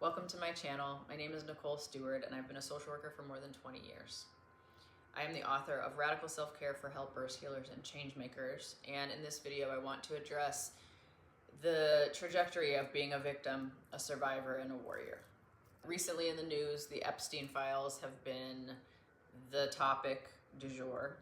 Welcome to my channel. My name is Nicole Stewart and I've been a social worker for more than 20 years. I am the author of Radical Self-Care for Helpers, Healers, and Changemakers, and in this video I want to address the trajectory of being a victim, a survivor, and a warrior. Recently in the news, the Epstein files have been the topic du jour.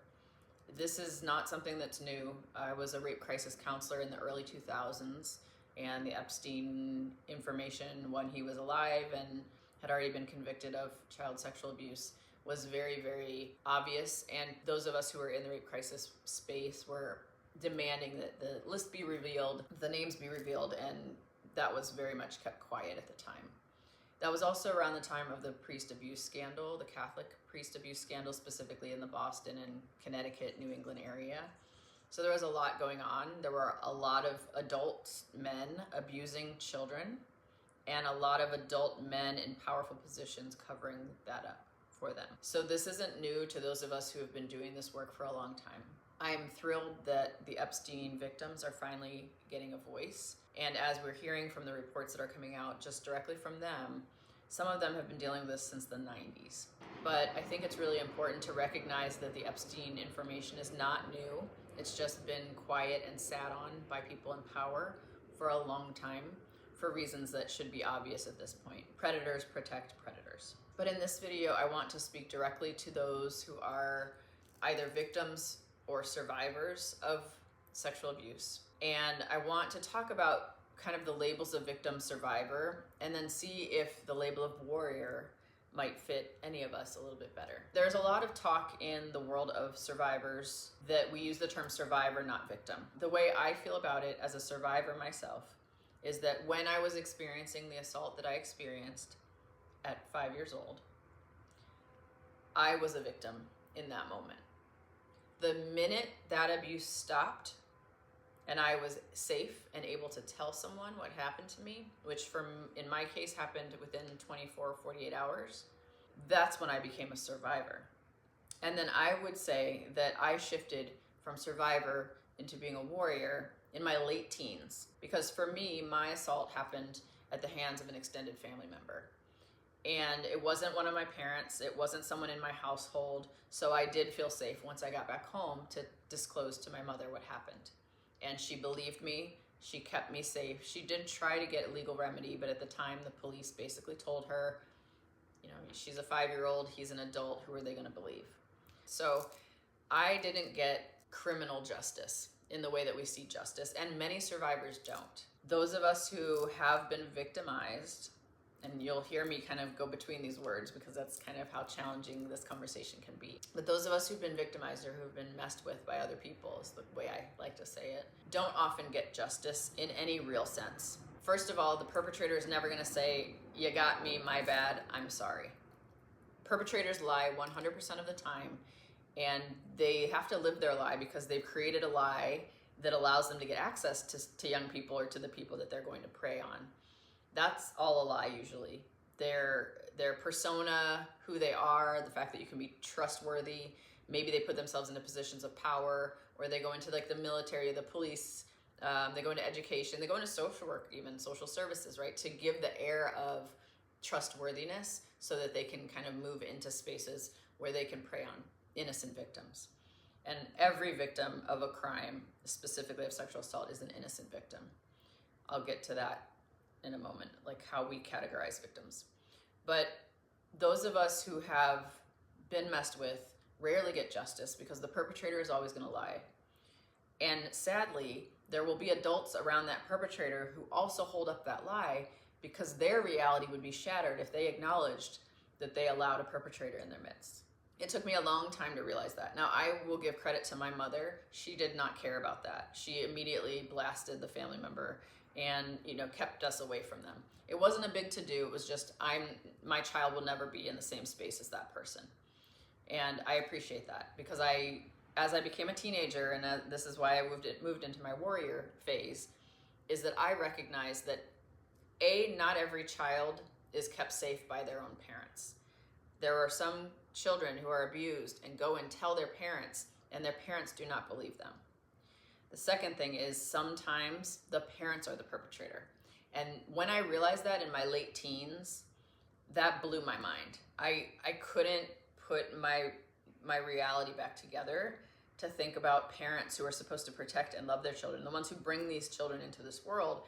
This is not something that's new. I was a rape crisis counselor in the early 2000s, and the Epstein information when he was alive and had already been convicted of child sexual abuse was very, very obvious. And those of us who were in the rape crisis space were demanding that the list be revealed, the names be revealed, and that was very much kept quiet at the time. That was also around the time of the priest abuse scandal, the Catholic priest abuse scandal, specifically in the Boston and Connecticut, New England area. So there was a lot going on. There were a lot of adult men abusing children and a lot of adult men in powerful positions covering that up for them. So this isn't new to those of us who have been doing this work for a long time. I'm thrilled that the Epstein victims are finally getting a voice. And as we're hearing from the reports that are coming out just directly from them, some of them have been dealing with this since the 90s. But I think it's really important to recognize that the Epstein information is not new. It's just been quiet and sat on by people in power for a long time for reasons that should be obvious at this point. Predators protect predators. But in this video, I want to speak directly to those who are either victims or survivors of sexual abuse. And I want to talk about kind of the labels of victim, survivor, and then see if the label of warrior might fit any of us a little bit better. There's a lot of talk in the world of survivors that we use the term survivor, not victim. The way I feel about it as a survivor myself is that when I was experiencing the assault that I experienced at 5 years old, I was a victim in that moment. The minute that abuse stopped and I was safe and able to tell someone what happened to me, which in my case happened within 24 or 48 hours, that's when I became a survivor. And then I would say that I shifted from survivor into being a warrior in my late teens, because for me, my assault happened at the hands of an extended family member. And it wasn't one of my parents, it wasn't someone in my household, so I did feel safe once I got back home to disclose to my mother what happened. And she believed me, she kept me safe. She did try to get a legal remedy, but at the time the police basically told her, you know, she's a 5-year-old, he's an adult, who are they gonna believe? So I didn't get criminal justice in the way that we see justice, and many survivors don't. Those of us who have been victimized, and you'll hear me kind of go between these words because that's kind of how challenging this conversation can be. But those of us who've been victimized or who've been messed with by other people, is the way I like to say it, don't often get justice in any real sense. First of all, the perpetrator is never gonna say, you got me, my bad, I'm sorry. Perpetrators lie 100% of the time, and they have to live their lie because they've created a lie that allows them to get access to young people or to the people that they're going to prey on. That's all a lie usually. Their persona, who they are, the fact that you can be trustworthy, maybe they put themselves into positions of power, or they go into like the military, the police, they go into education, they go into social work, even social services, right? To give the air of trustworthiness so that they can kind of move into spaces where they can prey on innocent victims. And every victim of a crime, specifically of sexual assault, is an innocent victim. I'll get to that in a moment, like how we categorize victims. But those of us who have been messed with rarely get justice because the perpetrator is always gonna lie. And sadly, there will be adults around that perpetrator who also hold up that lie because their reality would be shattered if they acknowledged that they allowed a perpetrator in their midst. It took me a long time to realize that. Now, I will give credit to my mother. She did not care about that. She immediately blasted the family member and, you know, kept us away from them. It wasn't a big to-do. It was just, my child will never be in the same space as that person. And I appreciate that because as I became a teenager, and this is why I moved into my warrior phase, is that I recognized that not every child is kept safe by their own parents. There are some children who are abused and go and tell their parents, and their parents do not believe them. The second thing is sometimes the parents are the perpetrator. And when I realized that in my late teens, that blew my mind. I couldn't put my reality back together to think about parents who are supposed to protect and love their children, the ones who bring these children into this world,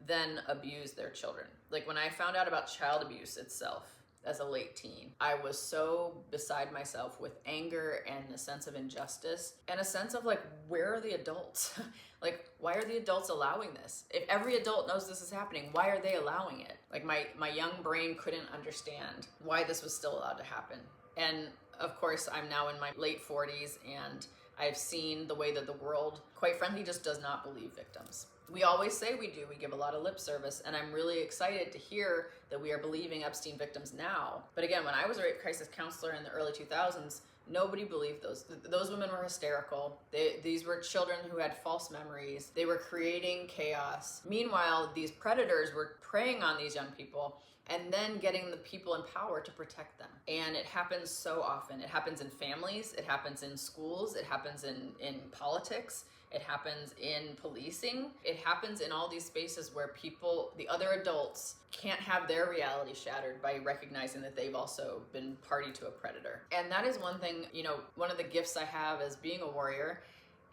then abuse their children. Like when I found out about child abuse itself as a late teen, I was so beside myself with anger and a sense of injustice and a sense of like, where are the adults? Like, why are the adults allowing this? If every adult knows this is happening, why are they allowing it? Like my young brain couldn't understand why this was still allowed to happen. And of course, I'm now in my late 40s and I've seen the way that the world, quite frankly, just does not believe victims. We always say we do. We give a lot of lip service, and I'm really excited to hear that we are believing Epstein victims now. But again, when I was a rape crisis counselor in the early 2000s, nobody believed those. Those women were hysterical. These were children who had false memories. They were creating chaos. Meanwhile, these predators were preying on these young people and then getting the people in power to protect them. And it happens so often. It happens in families, it happens in schools, it happens in politics, it happens in policing, it happens in all these spaces where people, the other adults, can't have their reality shattered by recognizing that they've also been party to a predator. And that is one thing, one of the gifts I have as being a warrior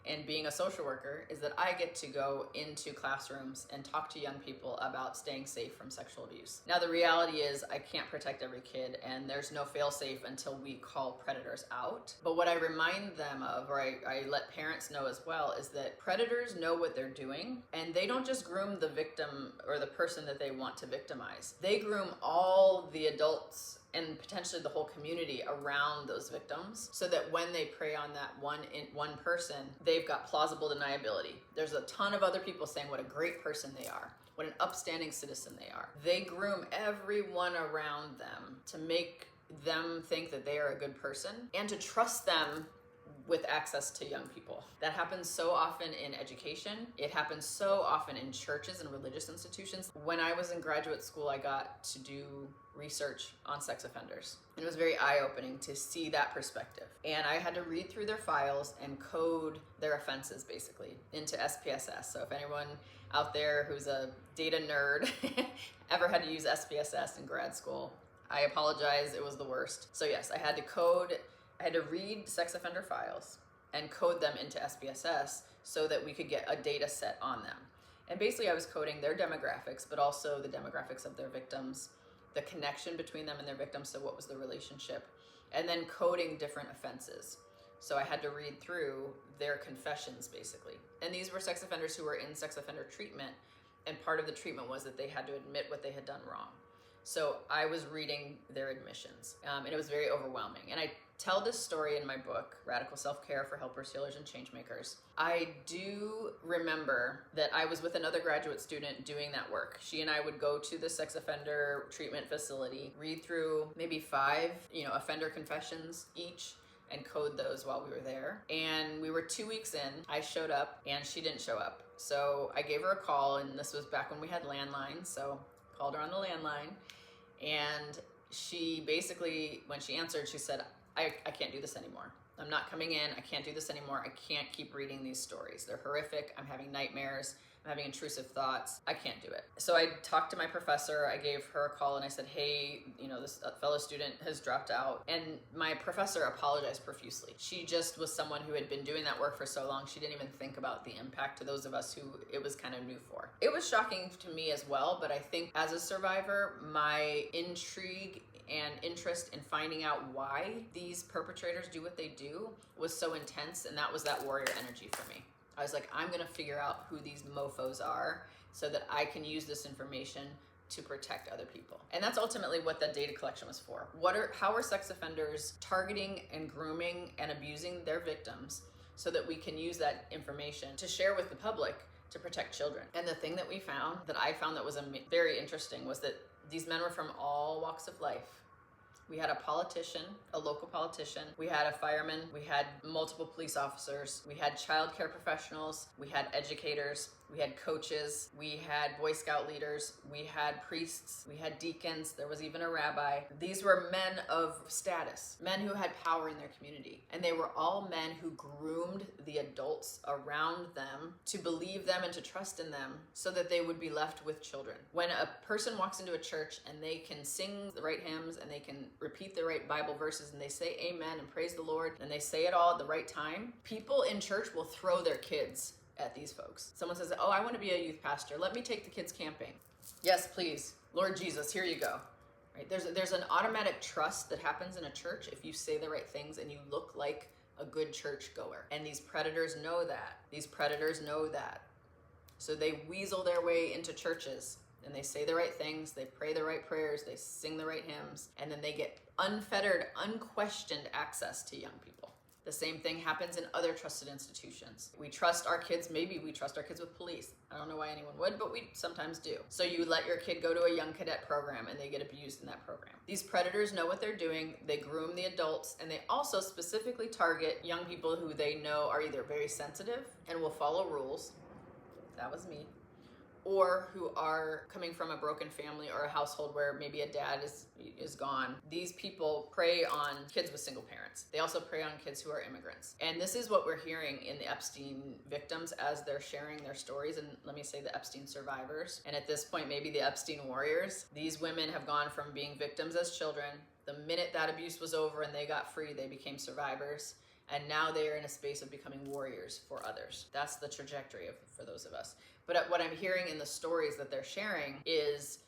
and being a social worker is that I get to go into classrooms and talk to young people about staying safe from sexual abuse. Now, the reality is I can't protect every kid, and there's no fail-safe until we call predators out. But what I remind them of, or I let parents know as well, is that predators know what they're doing, and they don't just groom the victim or the person that they want to victimize. They groom all the adults and potentially the whole community around those victims, so that when they prey on that one person, they've got plausible deniability. There's a ton of other people saying what a great person they are, what an upstanding citizen they are. They groom everyone around them to make them think that they are a good person and to trust them with access to young people. That happens so often in education. It happens so often in churches and religious institutions. When I was in graduate school, I got to do research on sex offenders. And it was very eye-opening to see that perspective. And I had to read through their files and code their offenses basically into SPSS. So if anyone out there who's a data nerd ever had to use SPSS in grad school, I apologize, it was the worst. So yes, I had to read sex offender files and code them into SPSS so that we could get a data set on them. And basically I was coding their demographics, but also the demographics of their victims, the connection between them and their victims, so what was the relationship, and then coding different offenses. So I had to read through their confessions basically. And these were sex offenders who were in sex offender treatment, and part of the treatment was that they had to admit what they had done wrong. So I was reading their admissions, and it was very overwhelming. And I tell this story in my book, Radical Self-Care for Helpers, Healers, and Changemakers. I do remember that I was with another graduate student doing that work. She and I would go to the sex offender treatment facility, read through maybe 5, offender confessions each, and code those while we were there. And we were 2 weeks in. I showed up, and she didn't show up. So I gave her a call, and this was back when we had landlines, so called her on the landline. And she basically, when she answered, she said, I can't do this anymore. I'm not coming in. I can't do this anymore. I can't keep reading these stories. They're horrific. I'm having nightmares. I'm having intrusive thoughts. I can't do it. So I talked to my professor. I gave her a call and I said, hey, this fellow student has dropped out. And my professor apologized profusely. She just was someone who had been doing that work for so long, she didn't even think about the impact to those of us who it was kind of new for. It was shocking to me as well, but I think as a survivor, my intrigue and interest in finding out why these perpetrators do what they do was so intense, and that was that warrior energy for me. I was like, I'm gonna figure out who these mofos are so that I can use this information to protect other people. And that's ultimately what that data collection was for. How are sex offenders targeting and grooming and abusing their victims so that we can use that information to share with the public to protect children? And the thing that I found that was very interesting was that these men were from all walks of life. We had a politician, a local politician. We had a fireman. We had multiple police officers. We had childcare professionals. We had educators. we had coaches, we had Boy Scout leaders, we had priests, we had deacons, there was even a rabbi. These were men of status, men who had power in their community. And they were all men who groomed the adults around them to believe them and to trust in them so that they would be left with children. When a person walks into a church and they can sing the right hymns and they can repeat the right Bible verses and they say amen and praise the Lord and they say it all at the right time, people in church will throw their kids at these folks. Someone says, oh, I want to be a youth pastor. Let me take the kids camping. Yes, please. Lord Jesus, here you go. Right? There's an automatic trust that happens in a church if you say the right things and you look like a good church goer. And these predators know that. These predators know that. So they weasel their way into churches and they say the right things, they pray the right prayers, they sing the right hymns, and then they get unfettered, unquestioned access to young people. The same thing happens in other trusted institutions. We trust our kids, maybe we trust our kids with police. I don't know why anyone would, but we sometimes do. So you let your kid go to a young cadet program and they get abused in that program. These predators know what they're doing, they groom the adults, and they also specifically target young people who they know are either very sensitive and will follow rules, that was me, or who are coming from a broken family or a household where maybe a dad is gone. These people prey on kids with single parents. They also prey on kids who are immigrants. And this is what we're hearing in the Epstein victims as they're sharing their stories, and let me say the Epstein survivors, and at this point maybe the Epstein warriors. These women have gone from being victims as children. The minute that abuse was over and they got free, they became survivors. And now they are in a space of becoming warriors for others. That's the trajectory for those of us. But what I'm hearing in the stories that they're sharing is,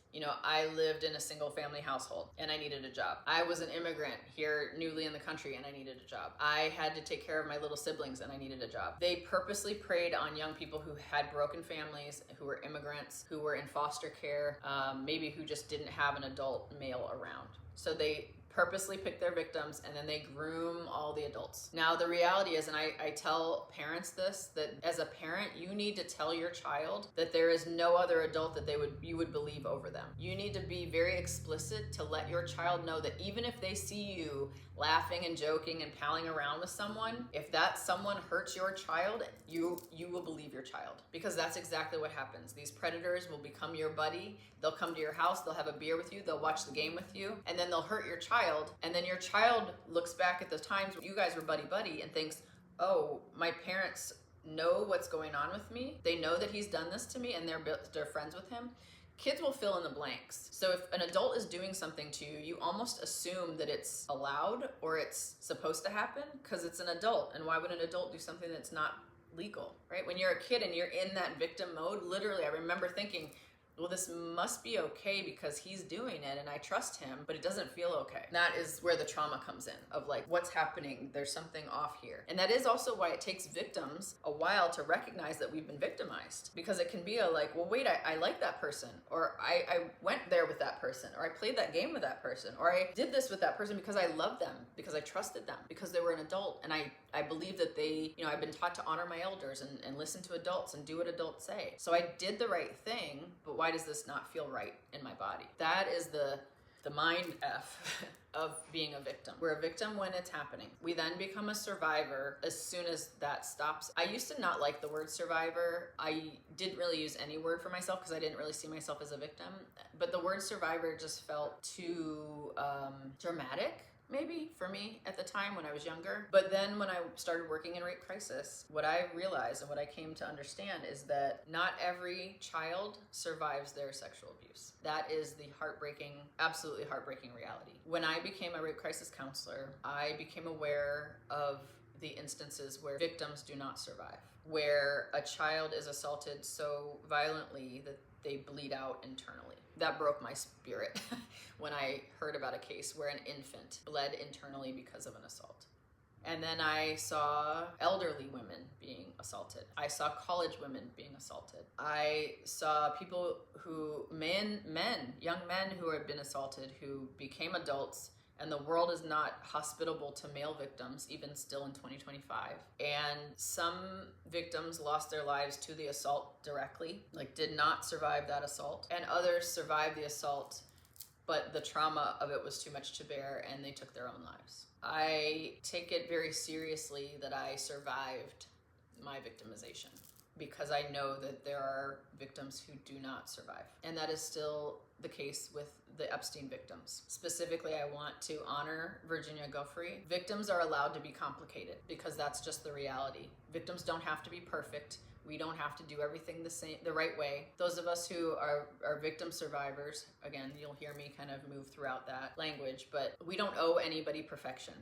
I lived in a single family household and I needed a job. I was an immigrant here newly in the country and I needed a job. I had to take care of my little siblings and I needed a job. They purposely preyed on young people who had broken families, who were immigrants, who were in foster care, maybe who just didn't have an adult male around. So they purposely pick their victims and then they groom all the adults. Now the reality is, and I tell parents this, that as a parent you need to tell your child that there is no other adult that you would believe over them. You need to be very explicit to let your child know that even if they see you laughing and joking and palling around with someone, if that someone hurts your child, you will believe your child, because that's exactly what happens.Ese predators will become your buddy. They'll come to your house, they'll have a beer with you, they'll watch the game with you, and then they'll hurt your child. And then your child looks back at the times when you guys were buddy-buddy and thinks, oh, my parents know what's going on with me. They know that he's done this to me and they're friends with him. Kids will fill in the blanks. So if an adult is doing something to you, you almost assume that it's allowed or it's supposed to happen because it's an adult. And why would an adult do something that's not legal, right? When you're a kid and you're in that victim mode, literally, I remember thinking, well, this must be okay because he's doing it and I trust him, but it doesn't feel okay. That is where the trauma comes in of like, what's happening? There's something off here. And that is also why it takes victims a while to recognize that we've been victimized, because it can be a like, well, wait, I like that person, or I went there with that person, or I played that game with that person, or I did this with that person because I loved them, because I trusted them, because they were an adult. And I believe that they, I've been taught to honor my elders and listen to adults and do what adults say. So I did the right thing, but why does this not feel right in my body? That is the mind F of being a victim. We're a victim when it's happening. We then become a survivor as soon as that stops. I used to not like the word survivor. I didn't really use any word for myself because I didn't really see myself as a victim. But the word survivor just felt too dramatic, maybe, for me at the time when I was younger. But then when I started working in rape crisis, what I realized and what I came to understand is that not every child survives their sexual abuse. That is the heartbreaking, absolutely heartbreaking reality. When I became a rape crisis counselor, I became aware of the instances where victims do not survive, where a child is assaulted so violently that they bleed out internally. That broke my spirit when I heard about a case where an infant bled internally because of an assault. And then I saw elderly women being assaulted. I saw college women being assaulted. I saw people young men who had been assaulted, who became adults, and the world is not hospitable to male victims, even still in 2025. And some victims lost their lives to the assault directly, like did not survive that assault. And others survived the assault, but the trauma of it was too much to bear and they took their own lives. I take it very seriously that I survived my victimization, because I know that there are victims who do not survive. And that is still the case with the Epstein victims. Specifically, I want to honor Virginia Giuffre. Victims are allowed to be complicated because that's just the reality. Victims don't have to be perfect. We don't have to do everything the right way. Those of us who are victim survivors, again, you'll hear me kind of move throughout that language, but we don't owe anybody perfection.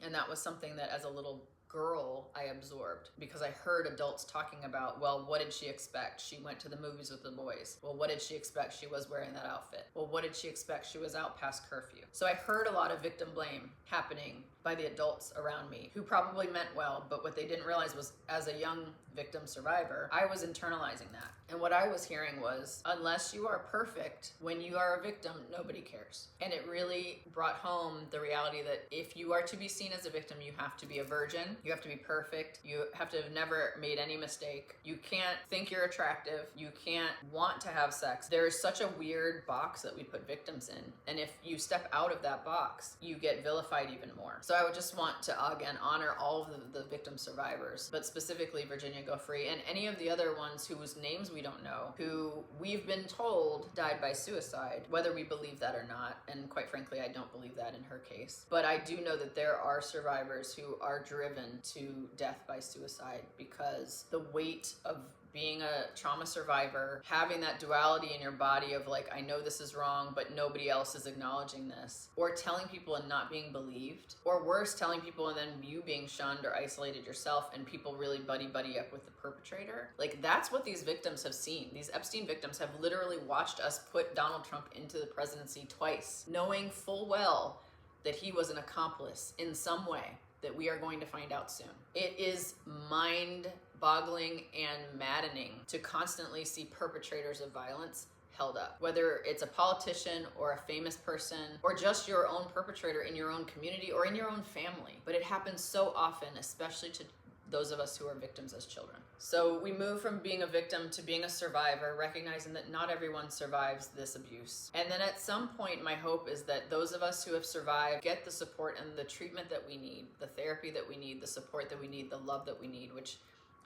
And that was something that as a little girl I absorbed because I heard adults talking about, well, what did she expect? She went to the movies with the boys. Well, what did she expect? She was wearing that outfit. Well, what did she expect? She was out past curfew. So I heard a lot of victim blame happening by the adults around me who probably meant well, but what they didn't realize was as a young victim survivor, I was internalizing that. And what I was hearing was, unless you are perfect, when you are a victim, nobody cares. And it really brought home the reality that if you are to be seen as a victim, you have to be a virgin, you have to be perfect, you have to have never made any mistake, you can't think you're attractive, you can't want to have sex. There is such a weird box that we put victims in. And if you step out of that box, you get vilified even more. So I would just want to, again, honor all of the victim survivors, but specifically Virginia Giuffre and any of the other ones whose names we don't know, who we've been told died by suicide, whether we believe that or not. And quite frankly, I don't believe that in her case. But I do know that there are survivors who are driven to death by suicide because the weight of being a trauma survivor, having that duality in your body of like, I know this is wrong, but nobody else is acknowledging this, or telling people and not being believed, or worse, telling people and then you being shunned or isolated yourself and people really buddy up with the perpetrator. Like, that's what these victims have seen. These Epstein victims have literally watched us put Donald Trump into the presidency twice, knowing full well that he was an accomplice in some way that we are going to find out soon. It is mind-boggling and maddening to constantly see perpetrators of violence held up, whether it's a politician or a famous person or just your own perpetrator in your own community or in your own family. But it happens so often, especially to those of us who are victims as children. So we move from being a victim to being a survivor, recognizing that not everyone survives this abuse. And then at some point, my hope is that those of us who have survived get the support and the treatment that we need, the therapy that we need, the support that we need, the love that we need, which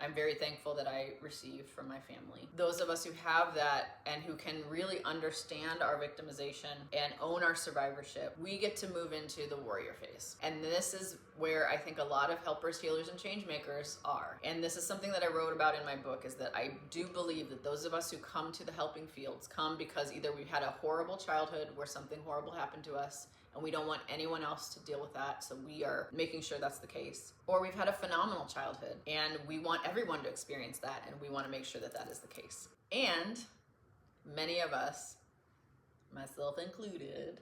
I'm very thankful that I received from my family. Those of us who have that and who can really understand our victimization and own our survivorship, we get to move into the warrior phase. And this is where I think a lot of helpers, healers, and changemakers are. And this is something that I wrote about in my book, is that I do believe that those of us who come to the helping fields come because either we've had a horrible childhood where something horrible happened to us, and we don't want anyone else to deal with that, so we are making sure that's the case. Or we've had a phenomenal childhood, and we want everyone to experience that, and we want to make sure that that is the case. And many of us, myself included,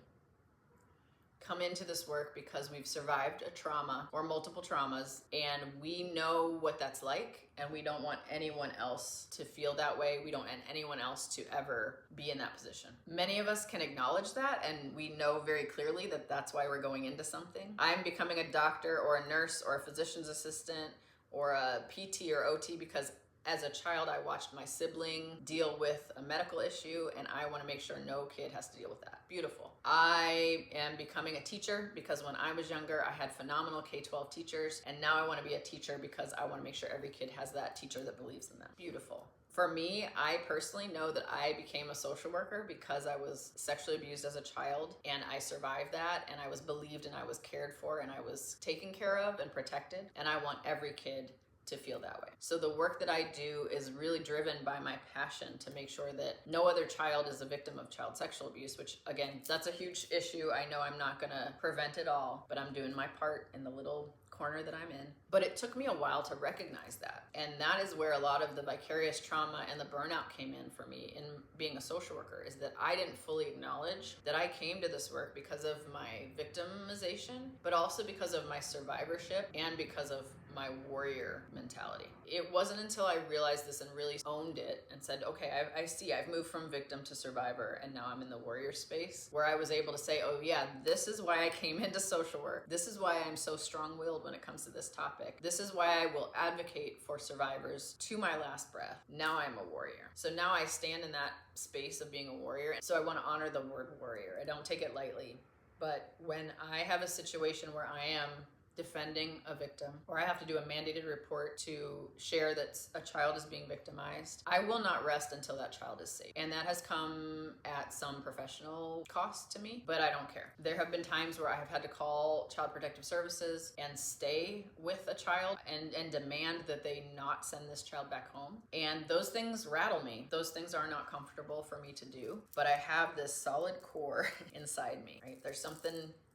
come into this work because we've survived a trauma or multiple traumas, and we know what that's like, and we don't want anyone else to feel that way. We don't want anyone else to ever be in that position. Many of us can acknowledge that, and we know very clearly that that's why we're going into something. I'm becoming a doctor or a nurse or a physician's assistant or a PT or OT because as a child, I watched my sibling deal with a medical issue, and I want to make sure no kid has to deal with that. Beautiful. I am becoming a teacher because when I was younger, I had phenomenal K-12 teachers, and now I want to be a teacher because I want to make sure every kid has that teacher that believes in them. Beautiful. For me, I personally know that I became a social worker because I was sexually abused as a child, and I survived that, and I was believed, and I was cared for, and I was taken care of and protected, and I want every kid to feel that way. So the work that I do is really driven by my passion to make sure that no other child is a victim of child sexual abuse, which again, that's a huge issue. I know I'm not gonna prevent it all, but I'm doing my part in the little corner that I'm in. But it took me a while to recognize that. And that is where a lot of the vicarious trauma and the burnout came in for me in being a social worker, is that I didn't fully acknowledge that I came to this work because of my victimization, but also because of my survivorship and because of my warrior mentality. It wasn't until I realized this and really owned it and said, okay, I see, I've moved from victim to survivor, and now I'm in the warrior space, where I was able to say, oh yeah, this is why I came into social work. This is why I'm so strong-willed when it comes to this topic. This is why I will advocate for survivors to my last breath. Now I'm a warrior. So now I stand in that space of being a warrior. So I want to honor the word warrior. I don't take it lightly. But when I have a situation where I am defending a victim, or I have to do a mandated report to share that a child is being victimized, I will not rest until that child is safe. And that has come at some professional cost to me, but I don't care. There have been times where I have had to call Child Protective Services and stay with a child and demand that they not send this child back home. And those things rattle me. Those things are not comfortable for me to do, but I have this solid core inside me, right? There's something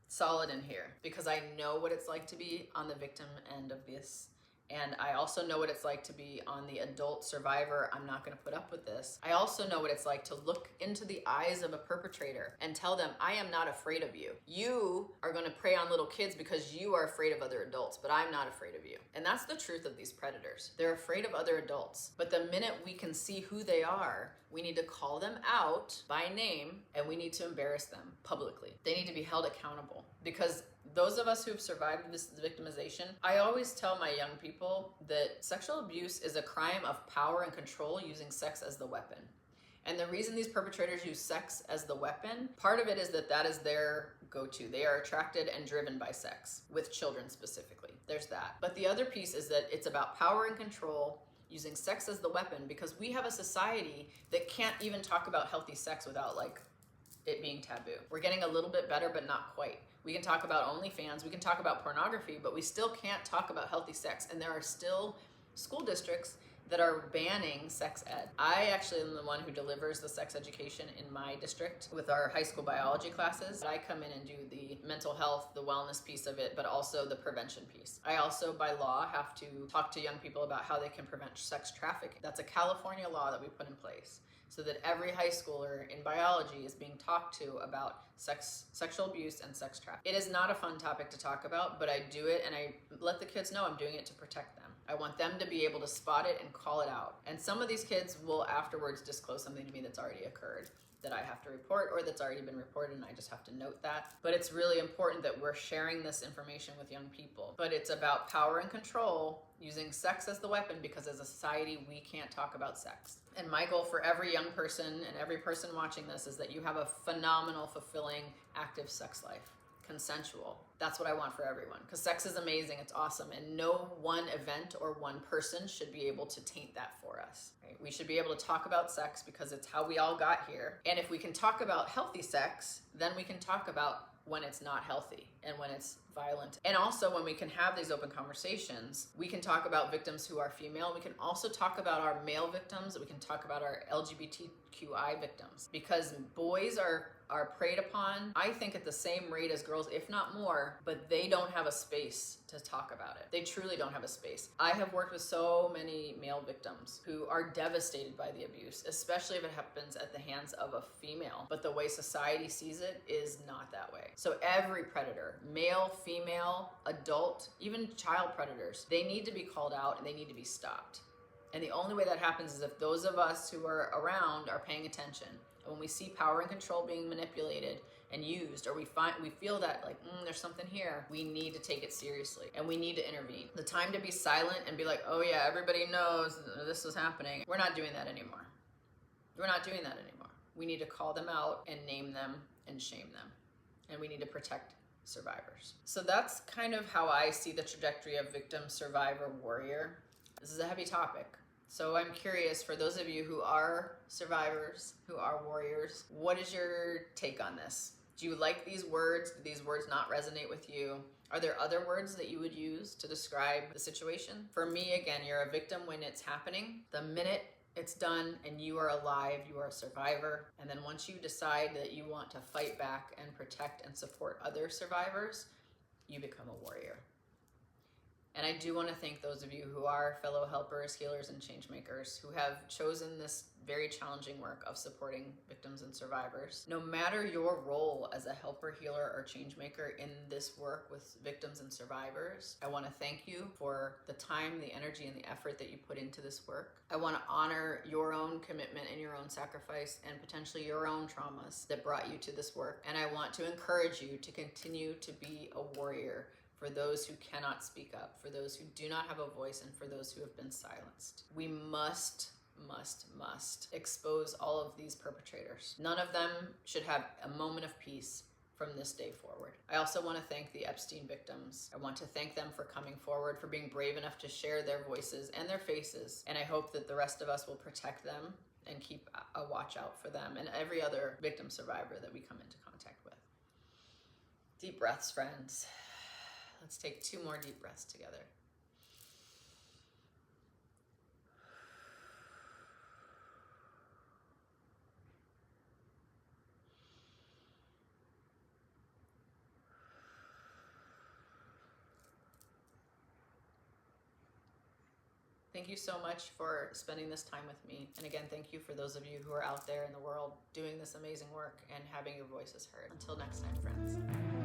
solid in here because I know what it's like to be on the victim end of this. And I also know what it's like to be on the adult survivor. I'm not going to put up with this. I also know what it's like to look into the eyes of a perpetrator and tell them, I am not afraid of you. You are going to prey on little kids because you are afraid of other adults, but I'm not afraid of you. And that's the truth of these predators. They're afraid of other adults. But the minute we can see who they are, we need to call them out by name and we need to embarrass them publicly. They need to be held accountable because those of us who've survived this victimization, I always tell my young people that sexual abuse is a crime of power and control using sex as the weapon. And the reason these perpetrators use sex as the weapon, part of it is that is their go-to. They are attracted and driven by sex, with children specifically. There's that. But the other piece is that it's about power and control using sex as the weapon because we have a society that can't even talk about healthy sex without it being taboo. We're getting a little bit better, but not quite. We can talk about OnlyFans, we can talk about pornography, but we still can't talk about healthy sex. And there are still school districts that are banning sex ed. I actually am the one who delivers the sex education in my district with our high school biology classes. I come in and do the mental health, the wellness piece of it, but also the prevention piece. I also, by law, have to talk to young people about how they can prevent sex trafficking. That's a California law that we put in place, so that every high schooler in biology is being talked to about sexual abuse and sex trafficking. It is not a fun topic to talk about, but I do it and I let the kids know I'm doing it to protect them. I want them to be able to spot it and call it out. And some of these kids will afterwards disclose something to me that's already occurred that I have to report or that's already been reported, and I just have to note that. But it's really important that we're sharing this information with young people. But it's about power and control using sex as the weapon because as a society, we can't talk about sex. And my goal for every young person and every person watching this is that you have a phenomenal, fulfilling, active sex life. Consensual. That's what I want for everyone because sex is amazing. It's awesome. And no one event or one person should be able to taint that for us. Right? We should be able to talk about sex because it's how we all got here. And if we can talk about healthy sex, then we can talk about when it's not healthy and when it's violent. And also when we can have these open conversations, we can talk about victims who are female. We can also talk about our male victims. We can talk about our LGBTQI victims because boys are preyed upon, I think, at the same rate as girls, if not more, but they don't have a space to talk about it. They truly don't have a space. I have worked with so many male victims who are devastated by the abuse, especially if it happens at the hands of a female. But the way society sees it is not that way. So every predator, male, female, adult, even child predators, they need to be called out and they need to be stopped. And the only way that happens is if those of us who are around are paying attention. And when we see power and control being manipulated and used, or we feel that there's something here, we need to take it seriously and we need to intervene. The time to be silent and be like, oh yeah, everybody knows this is happening. We're not doing that anymore. We're not doing that anymore. We need to call them out and name them and shame them. And we need to protect survivors. So that's kind of how I see the trajectory of victim, survivor, warrior. This is a heavy topic. So I'm curious, for those of you who are survivors, who are warriors, what is your take on this? Do you like these words? Do these words not resonate with you? Are there other words that you would use to describe the situation? For me, again, you're a victim when it's happening. The minute it's done and you are alive, you are a survivor. And then once you decide that you want to fight back and protect and support other survivors, you become a warrior. And I do want to thank those of you who are fellow helpers, healers, and change makers who have chosen this very challenging work of supporting victims and survivors. No matter your role as a helper, healer, or change maker in this work with victims and survivors, I want to thank you for the time, the energy, and the effort that you put into this work. I want to honor your own commitment and your own sacrifice and potentially your own traumas that brought you to this work. And I want to encourage you to continue to be a warrior for those who cannot speak up, for those who do not have a voice, and for those who have been silenced. We must expose all of these perpetrators. None of them should have a moment of peace. from this day forward. I also want to thank the Epstein victims. I want to thank them for coming forward, for being brave enough to share their voices and their faces. And I hope that the rest of us will protect them and keep a watch out for them and every other victim survivor that we come into contact with. Deep breaths, friends. Let's take 2 more deep breaths together. Thank you so much for spending this time with me. And again, thank you for those of you who are out there in the world doing this amazing work and having your voices heard. Until next time, friends.